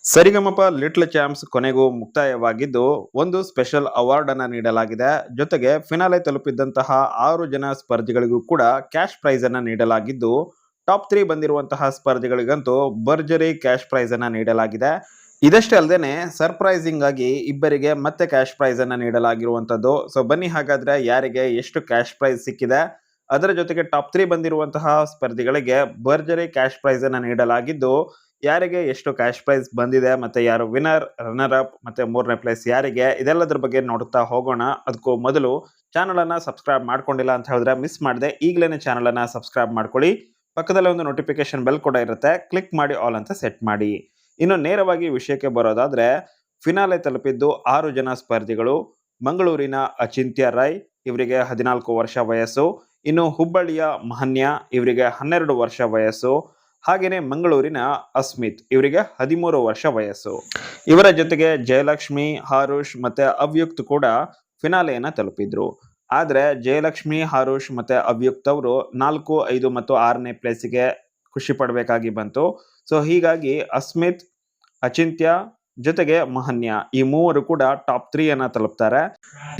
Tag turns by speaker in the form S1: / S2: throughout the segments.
S1: ಸರಿಗಮಪ little champs ಕೊನೆಗೂ ಮುಕ್ತಾಯವಾಗಿದ್ದು ಒಂದು special award ಅನ್ನ ನೀಡಲಾಗಿದೆ. ಜೊತೆಗೆ ಫಿನಾಲೆ ತಲುಪಿದ್ದಂತಹ 6 ಜನ ಸ್ಪರ್ಧಿಗಳಿಗೂ ಕೂಡ ಕ್ಯಾಶ್ ಪ್ರೈಸ್ ಅನ್ನ ನೀಡಲಾಗಿದ್ದು, ಟಾಪ್ 3 ಬಂದಿರುವಂತಹ ಸ್ಪರ್ಧಿಗಳಿಗಂತೂ ಭರ್ಜರಿ ಕ್ಯಾಶ್ ಪ್ರೈಸ್ ಅನ್ನ ನೀಡಲಾಗಿದೆ. ಇದಷ್ಟೇ ಅಲ್ಲದೆ ಸರ್ಪ್ರೈಸಿಂಗ್ ಆಗಿ ಇಬ್ಬರಿಗೆ ಮತ್ತೆ ಕ್ಯಾಶ್ ಪ್ರೈಸ್ ಅನ್ನ ನೀಡಲಾಗಿರುವಂತದ್ದು. ಸೊ ಬನ್ನಿ ಹಾಗಾದ್ರೆ ಯಾರಿಗೆ ಎಷ್ಟು ಕ್ಯಾಶ್ ಪ್ರೈಸ್ ಸಿಕ್ಕಿದೆ, ಅದರ ಜೊತೆಗೆ ಟಾಪ್ 3 ಬಂದಿರುವಂತಹ ಸ್ಪರ್ಧಿಗಳಿಗೆ ಭರ್ಜರಿ ಕ್ಯಾಶ್ ಪ್ರೈಸ್ ಅನ್ನ ನೀಡಲಾಗಿದ್ದು, ಯಾರಿಗೆ ಎಷ್ಟು ಕ್ಯಾಶ್ ಪ್ರೈಸ್ ಬಂದಿದೆ, ಮತ್ತೆ ಯಾರು ವಿನ್ನರ್, ರನ್ನರ್ ಅಪ್, ಮತ್ತೆ 3ನೇ ಪ್ಲೇಸ್ ಯಾರಿಗೆ, ಇದೆಲ್ಲದರ ಬಗ್ಗೆ ನೋಡುತ್ತಾ ಹೋಗೋಣ. ಅದಕ್ಕೂ ಮೊದಲು ಚಾನಲ್ ಅನ್ನ ಸಬ್ಸ್ಕ್ರೈಬ್ ಮಾಡ್ಕೊಂಡಿಲ್ಲ ಅಂತ ಹೇಳಿದ್ರೆ ಮಿಸ್ ಮಾಡದೆ ಈಗಲೇ ಚಾನಲ್ ಅನ್ನ ಸಬ್ಸ್ಕ್ರೈಬ್ ಮಾಡ್ಕೊಳ್ಳಿ. ಪಕ್ಕದಲ್ಲೇ ಒಂದು ನೋಟಿಫಿಕೇಶನ್ ಬೆಲ್ ಕೂಡ ಇರುತ್ತೆ, ಕ್ಲಿಕ್ ಮಾಡಿ ಆಲ್ ಅಂತ ಸೆಟ್ ಮಾಡಿ. ಇನ್ನು ನೇರವಾಗಿ ವಿಷಯಕ್ಕೆ ಬರೋದಾದ್ರೆ, ಫಿನಾಲೆ ತಲುಪಿದ್ದು 6 ಜನ ಸ್ಪರ್ಧಿಗಳು. ಮಂಗಳೂರಿನ ಅಚಿಂತ್ಯ ರೈ, ಇವರಿಗೆ 14 ವರ್ಷ ವಯಸ್ಸು. ಇನ್ನು ಹುಬ್ಬಳ್ಳಿಯ ಮಹನ್ಯ, ಇವರಿಗೆ 12 ವರ್ಷ ವಯಸ್ಸು. ಹಾಗೇನೆ ಮಂಗಳೂರಿನ ಅಸ್ಮಿತ್, ಇವರಿಗೆ 13 ವರ್ಷ ವಯಸ್ಸು. ಇವರ ಜೊತೆಗೆ ಜಯಲಕ್ಷ್ಮಿ, ಹಾರುಷ್ ಮತ್ತೆ ಅವ್ಯುಕ್ತ್ ಕೂಡ ಫಿನಾಲೆಯನ್ನ ತಲುಪಿದ್ರು. ಆದ್ರೆ ಜಯಲಕ್ಷ್ಮಿ, ಹಾರುಷ್ ಮತ್ತೆ ಅವ್ಯುಕ್ತ್ ಅವರು 4, 5 ಮತ್ತು 6ನೇ ಪ್ಲೇಸಿಗೆ ಖುಷಿ ಪಡಬೇಕಾಗಿ ಬಂತು. ಸೊ ಹೀಗಾಗಿ ಅಸ್ಮಿತ್, ಅಚಿಂತ್ಯ ಜೊತೆಗೆ ಮಹನ್ಯ ಈ ಮೂವರು ಕೂಡ ಟಾಪ್ 3 ಅನ್ನ ತಲುಪ್ತಾರೆ.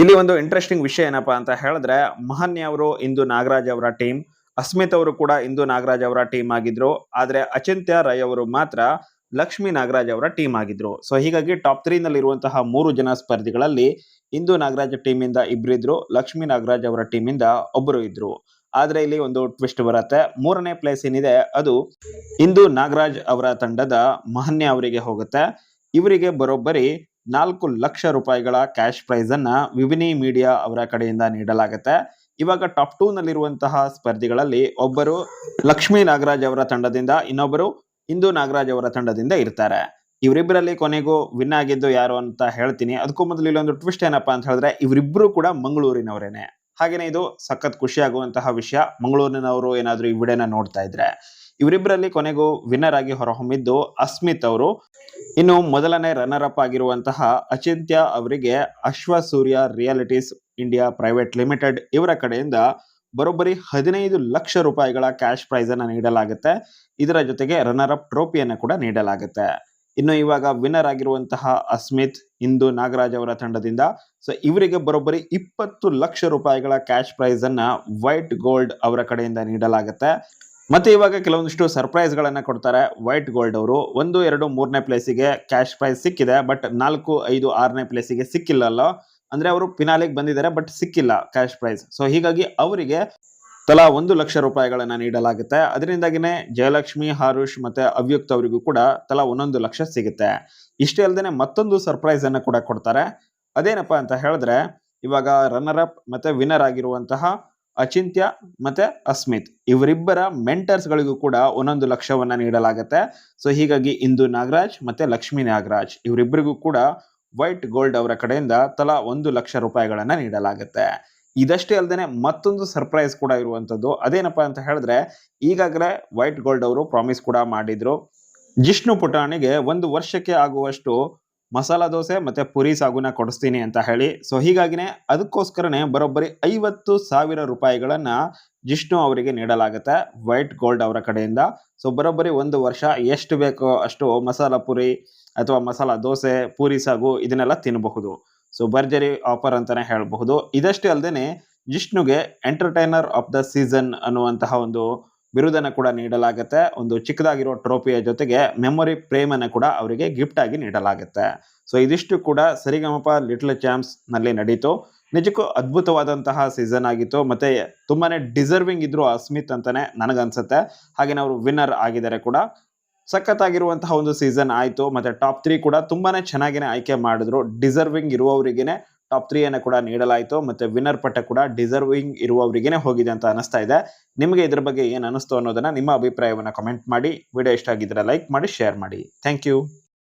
S1: ಇಲ್ಲಿ ಒಂದು ಇಂಟ್ರೆಸ್ಟಿಂಗ್ ವಿಷಯ ಏನಪ್ಪಾ ಅಂತ ಹೇಳಿದ್ರೆ, ಮಹನ್ಯ ಅವರು ಇಂದು ನಾಗರಾಜ್ ಅವರ ಟೀಮ್, ಅಸ್ಮಿತ್ ಅವರು ಕೂಡ ಇಂದು ನಾಗರಾಜ್ ಅವರ ಟೀಮ್ ಆಗಿದ್ರು. ಆದ್ರೆ ಅಚಿಂತ್ಯ ರೈ ಅವರು ಮಾತ್ರ ಲಕ್ಷ್ಮೀ ನಾಗರಾಜ್ ಅವರ ಟೀಮ್ ಆಗಿದ್ರು. ಸೊ ಹೀಗಾಗಿ ಟಾಪ್ 3 ನಲ್ಲಿ ಇರುವಂತಹ 3 ಜನ ಸ್ಪರ್ಧಿಗಳಲ್ಲಿ ಇಂದು ನಾಗರಾಜ್ ಟೀಮ್ ಇಂದ ಇಬ್ಬರಿದ್ರು, ಲಕ್ಷ್ಮೀ ನಾಗರಾಜ್ ಅವರ ಟೀಮ್ ಇಂದ ಒಬ್ಬರು ಇದ್ರು. ಆದ್ರೆ ಇಲ್ಲಿ ಒಂದು ಟ್ವಿಸ್ಟ್ ಬರುತ್ತೆ. 3ನೇ ಪ್ಲೇಸ್ ಏನಿದೆ ಅದು ಇಂದು ನಾಗರಾಜ್ ಅವರ ತಂಡದ ಮಹನ್ಯ ಅವರಿಗೆ ಹೋಗುತ್ತೆ. ಇವರಿಗೆ ಬರೋಬ್ಬರಿ 4 ಲಕ್ಷ ರೂಪಾಯಿಗಳ ಕ್ಯಾಶ್ ಪ್ರೈಸ್ ಅನ್ನ ವಿವಿನಿ ಮೀಡಿಯಾ ಅವರ ಕಡೆಯಿಂದ ನೀಡಲಾಗುತ್ತೆ. ಇವಾಗ ಟಾಪ್ 2 ನಲ್ಲಿರುವಂತಹ ಸ್ಪರ್ಧಿಗಳಲ್ಲಿ ಒಬ್ಬರು ಲಕ್ಷ್ಮೀ ನಾಗರಾಜ್ ಅವರ ತಂಡದಿಂದ, ಇನ್ನೊಬ್ಬರು ಇಂದು ನಾಗರಾಜ್ ಅವರ ತಂಡದಿಂದ ಇರ್ತಾರೆ. ಇವರಿಬ್ಬರಲ್ಲಿ ಕೊನೆಗೂ ವಿನ್ ಆಗಿದ್ದು ಯಾರು ಅಂತ ಹೇಳ್ತೀನಿ. ಅದಕ್ಕೂ ಮೊದಲು ಇಲ್ಲೊಂದು ಟ್ವಿಸ್ಟ್ ಏನಪ್ಪಾ ಅಂತ ಹೇಳಿದ್ರೆ, ಇವರಿಬ್ರು ಕೂಡ ಮಂಗಳೂರಿನವರೇನೆ. ಹಾಗೇನೆ ಇದು ಸಖತ್ ಖುಷಿ ಆಗುವಂತಹ ವಿಷಯ. ಮಂಗಳೂರಿನವರು ಏನಾದ್ರೂ ಈ ವಿಡಿಯೋನ ನೋಡ್ತಾ ಇದ್ರೆ, ಇವರಿಬ್ಬರಲ್ಲಿ ಕೊನೆಗೂ ವಿನ್ನರ್ ಆಗಿ ಹೊರಹೊಮ್ಮಿದ್ದು ಅಸ್ಮಿತ್ ಅವರು. ಇನ್ನು ಮೊದಲನೇ ರನ್ನರ್ ಅಪ್ ಆಗಿರುವಂತಹ ಅಚಿಂತ್ಯ ಅವರಿಗೆ ಅಶ್ವ ಸೂರ್ಯ ರಿಯಾಲಿಟೀಸ್ ಇಂಡಿಯಾ ಪ್ರೈವೇಟ್ ಲಿಮಿಟೆಡ್ ಇವರ ಕಡೆಯಿಂದ ಬರೋಬ್ಬರಿ 15 ಲಕ್ಷ ರೂಪಾಯಿಗಳ ಕ್ಯಾಶ್ ಪ್ರೈಸ್ ಅನ್ನ ನೀಡಲಾಗುತ್ತೆ. ಇದರ ಜೊತೆಗೆ ರನ್ನರ್ ಅಪ್ ಟ್ರೋಫಿಯನ್ನು ಕೂಡ ನೀಡಲಾಗುತ್ತೆ. ಇನ್ನು ಇವಾಗ ವಿನ್ನರ್ ಆಗಿರುವಂತಹ ಅಸ್ಮಿತ್, ಇಂದು ನಾಗರಾಜ್ ಅವರ ತಂಡದಿಂದ, ಸೊ ಇವರಿಗೆ ಬರೋಬ್ಬರಿ 20 ಲಕ್ಷ ರೂಪಾಯಿಗಳ ಕ್ಯಾಶ್ ಪ್ರೈಸ್ ಅನ್ನ ವೈಟ್ ಗೋಲ್ಡ್ ಅವರ ಕಡೆಯಿಂದ ನೀಡಲಾಗುತ್ತೆ. ಮತ್ತೆ ಇವಾಗ ಕೆಲವೊಂದಿಷ್ಟು ಸರ್ಪ್ರೈಸ್ ಗಳನ್ನ ಕೊಡ್ತಾರೆ ವೈಟ್ ಗೋಲ್ಡ್ ಅವರು. 1, 2, 3ನೇ ಪ್ಲೇಸಿಗೆ ಕ್ಯಾಶ್ ಪ್ರೈಸ್ ಸಿಕ್ಕಿದೆ, ಬಟ್ 4, 5, 6ನೇ ಪ್ಲೇಸಿಗೆ ಸಿಕ್ಕಿಲ್ಲಲ್ಲ. ಅಂದ್ರೆ ಅವರು ಫಿನಾಲೆಗೆ ಬಂದಿದ್ದಾರೆ ಬಟ್ ಸಿಕ್ಕಿಲ್ಲ ಕ್ಯಾಶ್ ಪ್ರೈಸ್. ಸೊ ಹೀಗಾಗಿ ಅವರಿಗೆ ತಲಾ 1 ಲಕ್ಷ ರೂಪಾಯಿಗಳನ್ನ ನೀಡಲಾಗುತ್ತೆ. ಅದರಿಂದಾಗಿನೇ ಜಯಲಕ್ಷ್ಮಿ, ಹಾರುಷ್ ಮತ್ತೆ ಅವ್ಯುಕ್ತ್ ಅವರಿಗೂ ಕೂಡ ತಲಾ 1 ಲಕ್ಷ ಸಿಗುತ್ತೆ. ಇಷ್ಟೇ ಅಲ್ಲದೆ ಮತ್ತೊಂದು ಸರ್ಪ್ರೈಸ್ ಅನ್ನ ಕೂಡ ಕೊಡ್ತಾರೆ. ಅದೇನಪ್ಪಾ ಅಂತ ಹೇಳಿದ್ರೆ, ಇವಾಗ ರನ್ನರ್ ಅಪ್ ಮತ್ತೆ ವಿನ್ನರ್ ಆಗಿರುವಂತಹ ಅಚಿಂತ್ಯ ಮತ್ತೆ ಅಸ್ಮಿತ್ ಇವರಿಬ್ಬರ ಮೆಂಟರ್ಸ್ ಗಳಿಗೂ ಕೂಡ 1 ಲಕ್ಷವನ್ನ ನೀಡಲಾಗುತ್ತೆ. ಸೊ ಹೀಗಾಗಿ ಇಂದು ನಾಗರಾಜ್ ಮತ್ತೆ ಲಕ್ಷ್ಮೀ ನಾಗರಾಜ್ ಇವರಿಬ್ಬರಿಗೂ ಕೂಡ ವೈಟ್ ಗೋಲ್ಡ್ ಅವರ ಕಡೆಯಿಂದ ತಲಾ 1 ಲಕ್ಷ ರೂಪಾಯಿಗಳನ್ನ ನೀಡಲಾಗುತ್ತೆ. ಇದಷ್ಟೇ ಅಲ್ಲದೆ ಮತ್ತೊಂದು ಸರ್ಪ್ರೈಸ್ ಕೂಡ ಇರುವಂತದ್ದು. ಅದೇನಪ್ಪಾ ಅಂತ ಹೇಳಿದ್ರೆ, ಈಗಾಗಲೇ ವೈಟ್ ಗೋಲ್ಡ್ ಅವರು ಪ್ರಾಮಿಸ್ ಕೂಡ ಮಾಡಿದ್ರು, ಜಿಷ್ಣು ಪುಟಾಣಿಗೆ 1 ವರ್ಷಕ್ಕೆ ಆಗುವಷ್ಟು ಮಸಾಲಾ ದೋಸೆ ಮತ್ತೆ ಪುರಿ ಸಾಗುನ ಕೊಡಿಸ್ತೀನಿ ಅಂತ ಹೇಳಿ. ಸೊ ಹೀಗಾಗಿನೇ ಅದಕ್ಕೋಸ್ಕರನೇ ಬರೋಬ್ಬರಿ 50,000 ರೂಪಾಯಿಗಳನ್ನ ಜಿಷ್ಣು ಅವರಿಗೆ ನೀಡಲಾಗುತ್ತೆ ವೈಟ್ ಗೋಲ್ಡ್ ಅವರ ಕಡೆಯಿಂದ. ಸೊ ಬರೋಬ್ಬರಿ 1 ವರ್ಷ ಎಷ್ಟು ಬೇಕೋ ಅಷ್ಟು ಮಸಾಲಾ ಪುರಿ ಅಥವಾ ಮಸಾಲಾ ದೋಸೆ, ಪೂರಿ ಸಾಗು ಇದನ್ನೆಲ್ಲ ತಿನ್ನಬಹುದು. ಸೊ ಭರ್ಜರಿ ಆಫರ್ ಅಂತಾನೆ ಹೇಳಬಹುದು. ಇದಷ್ಟೇ ಅಲ್ಲದೆ ಜಿಷ್ಣುಗೆ ಎಂಟರ್ಟೈನರ್ ಆಫ್ ದ ಸೀಸನ್ ಅನ್ನುವಂತಹ ಒಂದು ಬಿರುದನ್ನು ಕೂಡ ನೀಡಲಾಗುತ್ತೆ. ಒಂದು ಚಿಕ್ಕದಾಗಿರೋ ಟ್ರೋಫಿಯ ಜೊತೆಗೆ ಮೆಮೊರಿ ಫ್ರೇಮ್ ಅನ್ನು ಕೂಡ ಅವರಿಗೆ ಗಿಫ್ಟ್ ಆಗಿ ನೀಡಲಾಗುತ್ತೆ. ಸೊ ಇದಿಷ್ಟು ಕೂಡ ಸರಿಗಮಪ ಲಿಟ್ಲ್ ಚಾಂಪ್ಸ್ ನಲ್ಲಿ ನಡೀತು. ನಿಜಕ್ಕೂ ಅದ್ಭುತವಾದಂತಹ ಸೀಸನ್ ಆಗಿತ್ತು. ಮತ್ತೆ ತುಂಬಾನೇ ಡಿಸರ್ವಿಂಗ್ ಇದ್ರು ಅಸ್ಮಿತ್ ಅಂತಾನೆ ನನಗನ್ಸುತ್ತೆ. ಹಾಗೆ ಅವರು ವಿನ್ನರ್ ಆಗಿದ್ದಾರೆ ಕೂಡ. ಸಖತ್ತಾಗಿರುವಂತಹ ಒಂದು ಸೀಸನ್ ಆಯ್ತು. ಮತ್ತೆ ಟಾಪ್ 3 ಕೂಡ ತುಂಬಾನೇ ಚೆನ್ನಾಗಿನೇ ಆಯ್ಕೆ ಮಾಡಿದ್ರು. ಡಿಸರ್ವಿಂಗ್ ಇರುವವರಿಗೇನೆ ಟಾಪ್ 3 ಅನ್ನ ಕೂಡ ನೀಡಲಾಯಿತು. ಮತ್ತೆ ವಿನ್ನರ್ ಪಟ್ಟ ಕೂಡ ಡಿಸರ್ವಿಂಗ್ ಇರುವವರಿಗೇನೆ ಹೋಗಿದೆ ಅಂತ ಅನಿಸ್ತಾ ಇದೆ. ನಿಮಗೆ ಇದ್ರ ಬಗ್ಗೆ ಏನು ಅನಿಸ್ತು ಅನ್ನೋದನ್ನ ನಿಮ್ಮ ಅಭಿಪ್ರಾಯವನ್ನ ಕಮೆಂಟ್ ಮಾಡಿ. ವಿಡಿಯೋ ಇಷ್ಟ ಆಗಿದ್ರೆ ಲೈಕ್ ಮಾಡಿ, ಶೇರ್ ಮಾಡಿ. Thank you.